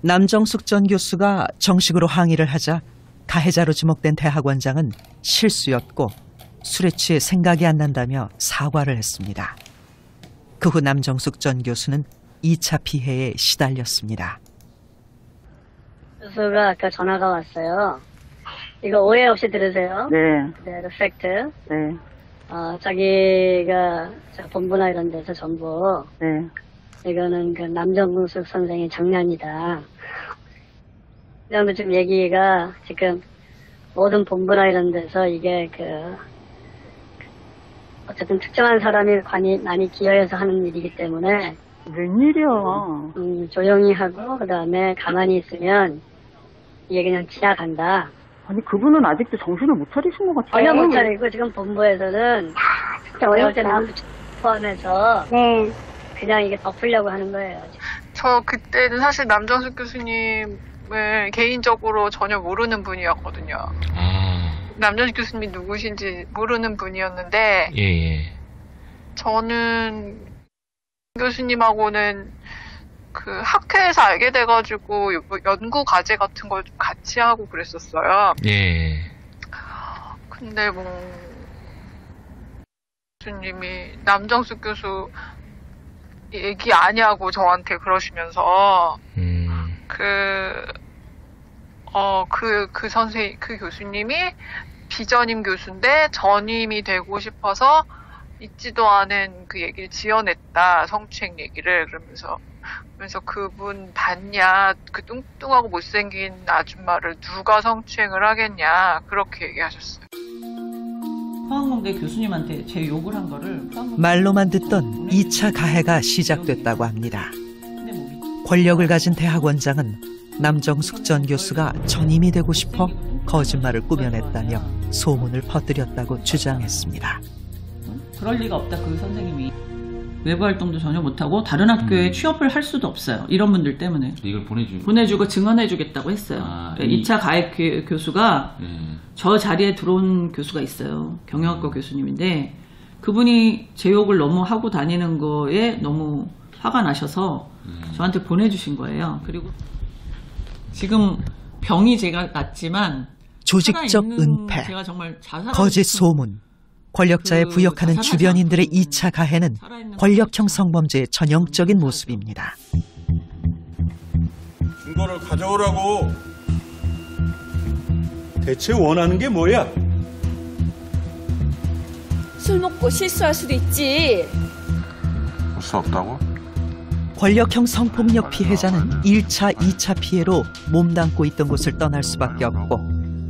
남정숙 전 교수가 정식으로 항의를 하자 가해자로 지목된 대학원장은 실수였고 술에 취해 생각이 안 난다며 사과를 했습니다. 그 후 남정숙 전 교수는 2차 피해에 시달렸습니다. 교수가 아까 전화가 왔어요. 이거 오해 없이 들으세요. 네. 그대로 팩트. 네. 자기가 본부나 이런 데서 전부 네. 이거는 그 남정숙 선생의 장난이다. 그다음에 지금 얘기가 지금 모든 본부나 이런 데서 이게 어쨌든 특정한 사람이 많이 기여해서 하는 일이기 때문에 웬일이야. 조용히 하고 그다음에 가만히 있으면 이게 그냥 지나간다. 아니 그분은 아직도 정신을 못 차리신 것 같아요. 전혀 못 차리고 지금 본부에서는 어제 포함해서 네. 그냥 이게 덮으려고 하는 거예요. 저 그때는 사실 남정숙 교수님을 개인적으로 전혀 모르는 분이었거든요. 남정숙 교수님이 누구신지 모르는 분이었는데 예. 저는 교수님하고는 그 학회에서 알게 돼가지고 연구 과제 같은 걸 좀 같이 하고 그랬었어요. 예. 근데 교수님이 남정숙 교수 얘기 아니하고 저한테 그러시면서 그 교수님이 비전임 교수인데 전임이 되고 싶어서 있지도 않은 그 얘기를 지어냈다. 성추행 얘기를. 그러면서 그분 봤냐, 그 뚱뚱하고 못생긴 아줌마를 누가 성추행을 하겠냐, 그렇게 얘기하셨어요. 포항공대 교수님한테 제 욕을 한 거를 말로만 듣던 2차 가해가 시작됐다고 합니다. 권력을 가진 대학원장은 남정숙 전 교수가 전임이 되고 싶어 거짓말을 꾸며냈다며 소문을 퍼뜨렸다고 주장했습니다. 그럴 리가 없다. 그 선생님이 외부 활동도 전혀 못하고 다른 학교에 취업을 할 수도 없어요. 이런 분들 때문에. 이걸 보내주고 증언해주겠다고 했어요. 2차 가해 교수가 저 자리에 들어온 교수가 있어요. 경영학과 교수님인데 그분이 제 욕을 너무 하고 다니는 거에 너무 화가 나셔서 저한테 보내주신 거예요. 그리고 지금 병이 제가 낫지만 조직적 은폐, 거짓 소문, 권력자에 부역하는 주변인들의 2차 가해는 권력형 성범죄의 전형적인 모습입니다. 증거를 가져오라고. 대체 원하는 게 뭐야? 술 먹고 실수할 수도 있지. 볼 수 없다고? 권력형 성폭력 피해자는 1차, 2차 피해로 몸담고 있던 곳을 떠날 수밖에 없고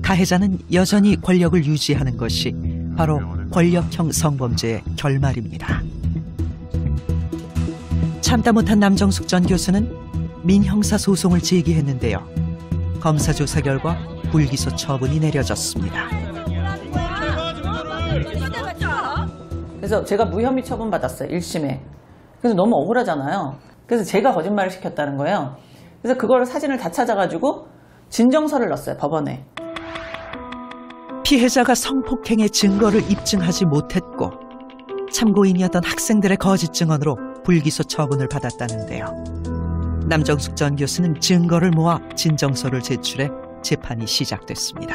가해자는 여전히 권력을 유지하는 것이 바로 권력형 성범죄의 결말입니다. 참다 못한 남정숙 전 교수는 민형사 소송을 제기했는데요. 검사 조사 결과 불기소 처분이 내려졌습니다. 그래서 제가 무혐의 처분 받았어요. 1심에. 그래서 너무 억울하잖아요. 그래서 제가 거짓말을 시켰다는 거예요. 그래서 그걸 사진을 다 찾아가지고 진정서를 넣었어요. 법원에. 피해자가 성폭행의 증거를 입증하지 못했고 참고인이었던 학생들의 거짓 증언으로 불기소 처분을 받았다는데요. 남정숙 전 교수는 증거를 모아 진정서를 제출해 재판이 시작됐습니다.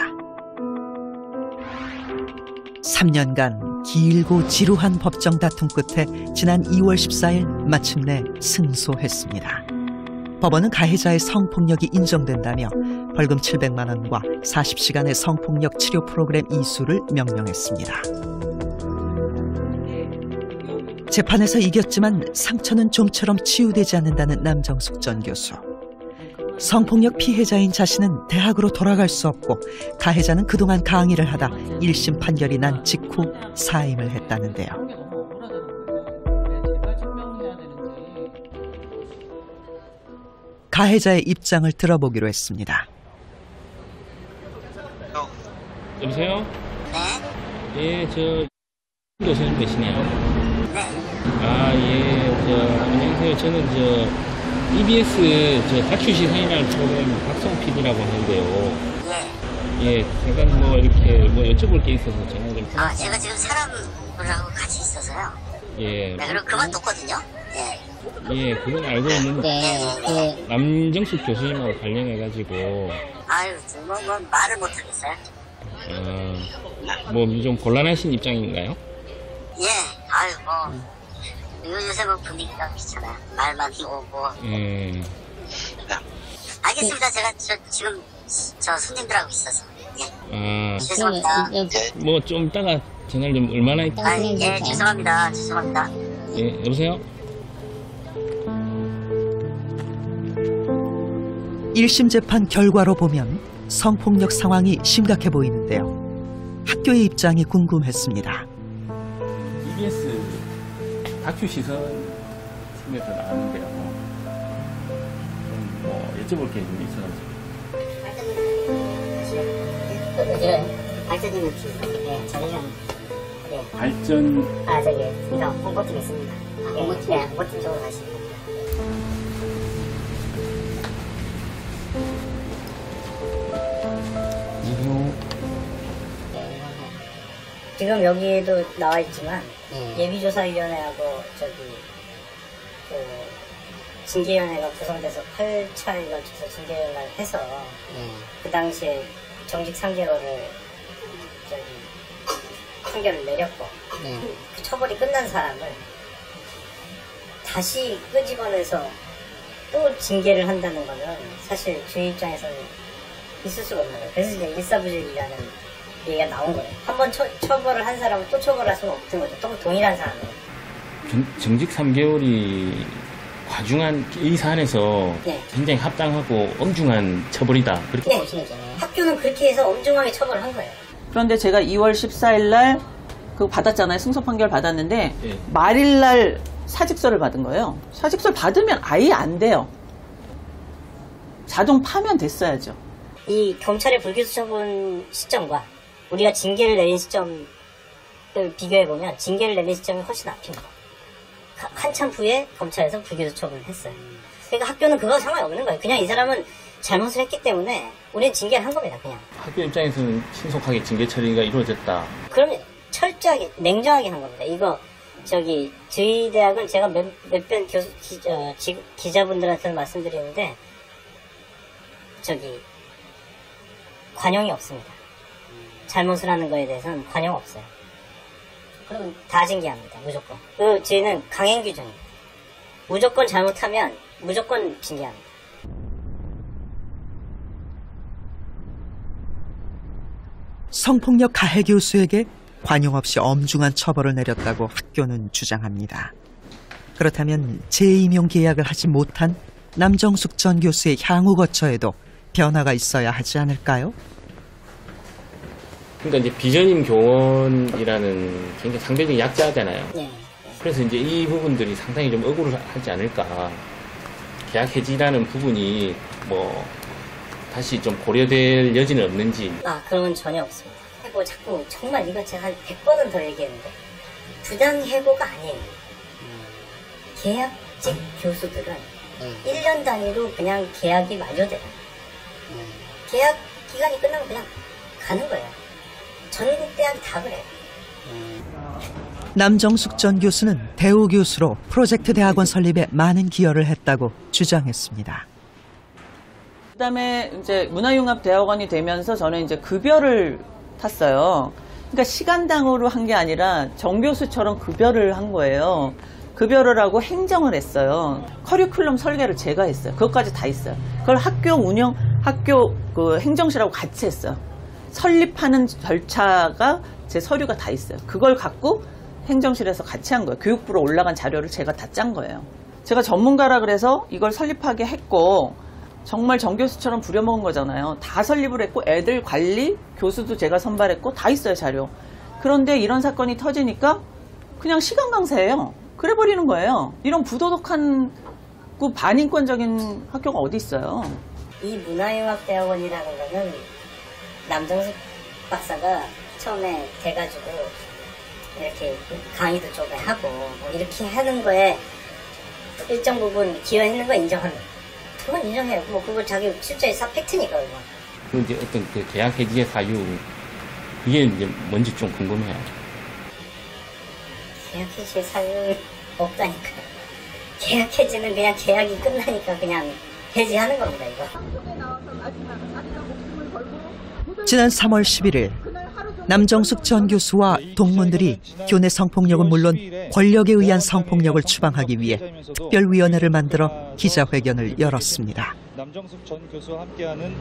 3년간 길고 지루한 법정 다툼 끝에 지난 2월 14일 마침내 승소했습니다. 법원은 가해자의 성폭력이 인정된다며 벌금 700만 원과 40시간의 성폭력 치료 프로그램 이수를 명령했습니다. 재판에서 이겼지만 상처는 좀처럼 치유되지 않는다는 남정숙 전 교수. 성폭력 피해자인 자신은 대학으로 돌아갈 수 없고 가해자는 그동안 강의를 하다 1심 판결이 난 직후 사임을 했다는데요. 가해자의 입장을 들어보기로 했습니다. 여보세요? 예, 저 교수님 되시네요. 안녕하세요. 저는 EBS 다큐시 세미나 프로그램 박성 PD라고 하는데요. 예, 잠깐 이렇게 여쭤볼 게 있어서 전화 좀. 제가 지금 사람하고 같이 있어서요. 예. 네, 그리고 그만뒀거든요. 예, 그건 알고 있는데. 남정숙 교수님하고 관련해가지고 아유, 뭐 말을 못하겠어요. 뭐 좀 곤란하신 입장인가요? 예, 아유, 요새 뭐 분위기가 귀찮아요. 말만 오고. 예. 알겠습니다. 제가 지금 손님들하고 있어서. 예. 죄송합니다. 뭐 좀 이따가 전화를 좀 얼마나 예, 죄송합니다. 죄송합니다. 예, 여보세요? 1심 재판 결과로 보면 성폭력 상황이 심각해 보이는데요. 학교의 입장이 궁금했습니다. EBS 다큐 시선에서 나왔는데요. 뭐 여쭤볼 게 좀 있어가지고. 발전이면 저희는 발전. 이거 홍보팀 있습니다. 홍보팀 쪽으로 가시면. 지금 여기에도 나와 있지만 예비조사위원회하고 징계위원회가 구성돼서 8차에 걸쳐서 징계를 해서 그 당시에 정직 3개월을 판결을 내렸고 그 처벌이 끝난 사람을 다시 끄집어내서 또 징계를 한다는 거는 사실 주의 입장에서는 있을 수가 없는 거예요. 그래서 이제 일사부질이라는 얘기가 나온 거예요. 한번 처벌을 한 사람은 또 처벌할 수는 없는 거죠. 또 동일한 사람은. 정직 3개월이 과중한 이 사안에서 굉장히 합당하고 엄중한 처벌이다. 그렇게 보시면 되잖아요. 학교는 그렇게 해서 엄중하게 처벌을 한 거예요. 그런데 제가 2월 14일 날 그거 받았잖아요. 승소 판결 받았는데 말일 날 사직서를 받은 거예요. 사직서를 받으면 아예 안 돼요. 자동 파면 됐어야죠. 이 경찰의 불기소 처분 시점과 우리가 징계를 내린 시점을 비교해보면 징계를 내린 시점이 훨씬 앞입니다. 한참 후에 검찰에서 불기소 처분을 했어요. 그러니까 학교는 그거 상관이 없는 거예요. 그냥 이 사람은 잘못을 했기 때문에 우리는 징계를 한 겁니다. 그냥. 학교 입장에서는 신속하게 징계 처리가 이루어졌다. 그러면 철저하게 냉정하게 한 겁니다. 이거 저희 대학은 제가 몇몇 기자분들한테는 말씀드리는데 관용이 없습니다. 잘못을 하는 거에 대해서는 관용 없어요. 그러면 다 징계합니다. 무조건. 저희는 강행 규정입니다. 무조건 잘못하면 무조건 징계합니다. 성폭력 가해 교수에게 관용 없이 엄중한 처벌을 내렸다고 학교는 주장합니다. 그렇다면 재임용 계약을 하지 못한 남정숙 전 교수의 향후 거처에도 변화가 있어야 하지 않을까요? 그러니까 이제 비전임 교원이라는 굉장히 상대적인 약자잖아요. 그래서 이제 이 부분들이 상당히 좀 억울하지 않을까. 계약 해지라는 부분이 뭐 다시 좀 고려될 여지는 없는지. 그런 건 전혀 없습니다. 해고 자꾸 정말 이거 제가 한 100번은 더 얘기했는데 부당 해고가 아니에요. 계약직 교수들은 1년 단위로 그냥 계약이 만료돼요. 계약 기간이 끝나면 그냥 가는 거예요. 전국 대학이 다 그래요. 남정숙 전 교수는 대우 교수로 프로젝트 대학원 설립에 많은 기여를 했다고 주장했습니다. 그다음에 이제 문화융합대학원이 되면서 저는 이제 급여를 탔어요. 그러니까 시간당으로 한 게 아니라 정교수처럼 급여를 한 거예요. 급여를 하고 행정을 했어요. 커리큘럼 설계를 제가 했어요. 그것까지 다 했어요. 그걸 학교 그 행정실하고 같이 했어요. 설립하는 절차가 제 서류가 다 있어요. 그걸 갖고 행정실에서 같이 한 거예요. 교육부로 올라간 자료를 제가 다 짠 거예요. 제가 전문가라 그래서 이걸 설립하게 했고 정말 정교수처럼 부려먹은 거잖아요. 다 설립을 했고 애들 관리, 교수도 제가 선발했고 다 있어요, 자료. 그런데 이런 사건이 터지니까 그냥 시간 강사예요. 그래버리는 거예요. 이런 부도덕한 반인권적인 학교가 어디 있어요. 이 문화융합대학원이라는 거는 남정숙 박사가 처음에 돼가지고 이렇게 강의도 좀 하고 뭐 이렇게 하는 거에 일정 부분 기여했는 거 인정합니다. 그건 인정해요. 뭐 그거 자기 실제 팩트니까 그거. 그 이제 어떤 그 계약 해지의 사유 이게 이제 뭔지 좀 궁금해요. 계약 해지의 사유 없다니까요. 계약 해지는 그냥 계약이 끝나니까 그냥 해지하는 겁니다, 이거. 지난 3월 11일 남정숙 전 교수와 동문들이 교내 성폭력은 물론 권력에 의한 성폭력을 추방하기 위해 특별위원회를 만들어 기자회견을 열었습니다. 남정숙 전 교수와 함께하는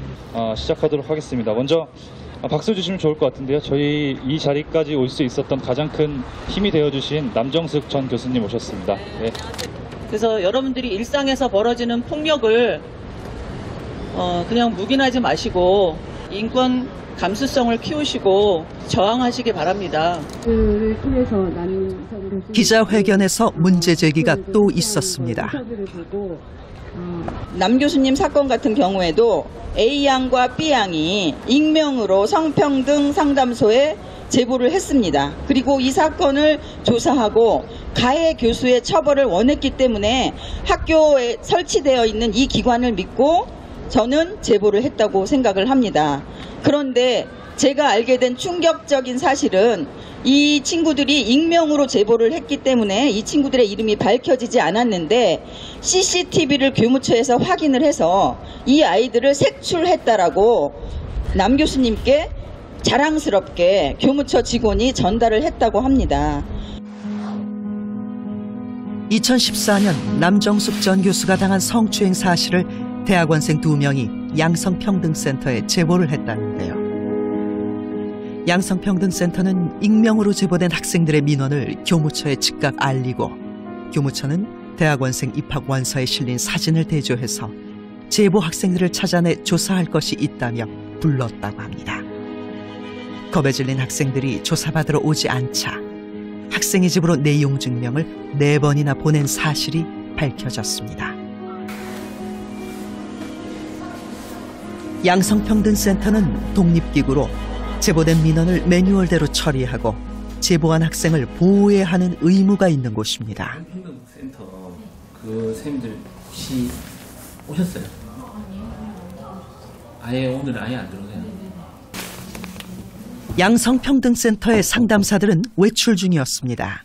시작하도록 하겠습니다. 먼저 박수 주시면 좋을 것 같은데요. 저희 이 자리까지 올 수 있었던 가장 큰 힘이 되어주신 남정숙 전 교수님 오셨습니다. 네. 그래서 여러분들이 일상에서 벌어지는 폭력을 그냥 묵인하지 마시고 인권 감수성을 키우시고 저항하시기 바랍니다. 기자회견에서 문제 제기가 또 있었습니다. 남 교수님 사건 같은 경우에도 A양과 B양이 익명으로 성평등 상담소에 제보를 했습니다. 그리고 이 사건을 조사하고 가해 교수의 처벌을 원했기 때문에 학교에 설치되어 있는 이 기관을 믿고 저는 제보를 했다고 생각을 합니다. 그런데 제가 알게 된 충격적인 사실은 이 친구들이 익명으로 제보를 했기 때문에 이 친구들의 이름이 밝혀지지 않았는데 CCTV를 교무처에서 확인을 해서 이 아이들을 색출했다라고 남 교수님께 자랑스럽게 교무처 직원이 전달을 했다고 합니다. 2014년 남정숙 전 교수가 당한 성추행 사실을 대학원생 2명이 양성평등센터에 제보를 했다는데요. 양성평등센터는 익명으로 제보된 학생들의 민원을 교무처에 즉각 알리고 교무처는 대학원생 입학 원서에 실린 사진을 대조해서 제보 학생들을 찾아내 조사할 것이 있다며 불렀다고 합니다. 겁에 질린 학생들이 조사받으러 오지 않자 학생의 집으로 내용 증명을 4번이나 보낸 사실이 밝혀졌습니다. 양성평등센터는 독립기구로 제보된 민원을 매뉴얼대로 처리하고 제보한 학생을 보호해야 하는 의무가 있는 곳입니다. 양성평등센터 그 선생님들 혹시 오셨어요? 오늘 아예 안 들어오세요? 양성평등센터의 상담사들은 외출 중이었습니다.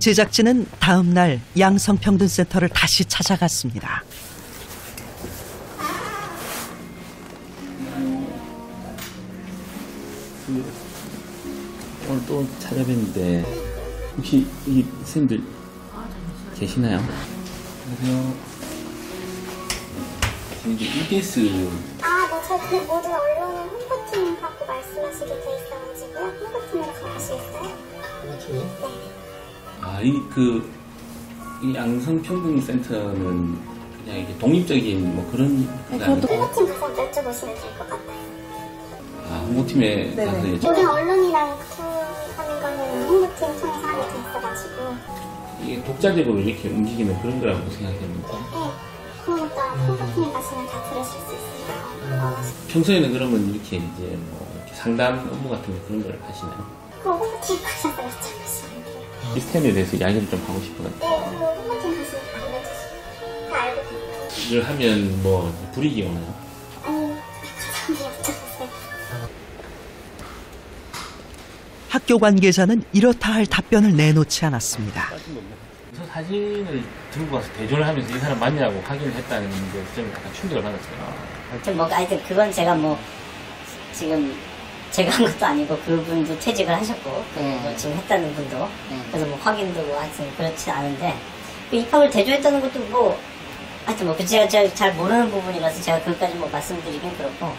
제작진은 다음 날 양성평등센터를 다시 찾아갔습니다. 오늘 또 찾아뵀는데 혹시 이 선생님들 계시나요? 안녕하세요. 이제 EBS 저희 모든 언론은 홍보팀 갖고 말씀하시게 돼 있어가지고요. 홍보팀으로 가보시겠어요? 이 양성평등센터는 그냥 이게 독립적인 뭐 그런 홍보팀 가서 여쭤보시면 될 것 같아요. 홍보팀에 가서 모든 언론이랑 하는 거는 홍보팀 통해서 하게 돼 있어가지고 이게 독자적으로 이렇게 움직이는 그런 거라고 생각합니다. 그러니까 홍보팀에 가시면 다 들으실 수 있습니다. 평소에는 그러면 이렇게 이제 뭐 이렇게 상담 업무 같은 거 그런 걸 하시나요? 홍보팀 가셔서 여쭤보시면 돼요. 시스템에 대해서 이야기를 좀 하고 싶어가지고. 홍보팀 가시면 알려주시면 다 알고 계세요. 이걸 하면 뭐 불이익이 오나요? 학교 관계자는 이렇다 할 답변을 내놓지 않았습니다. 저 사진을 들고 가서 대조를 하면서 이 사람 맞냐고 확인을 했다는 게 좀 약간 충격을 받았어요. 하여튼 그건 제가 지금 제가 한 것도 아니고 그분도 퇴직을 하셨고 지금 했다는 분도 그래서 확인도 하여튼 그렇지 않은데 입학을 대조했다는 것도 하여튼 제가 잘 모르는 부분이라서 제가 그것까지 말씀드리긴 그렇고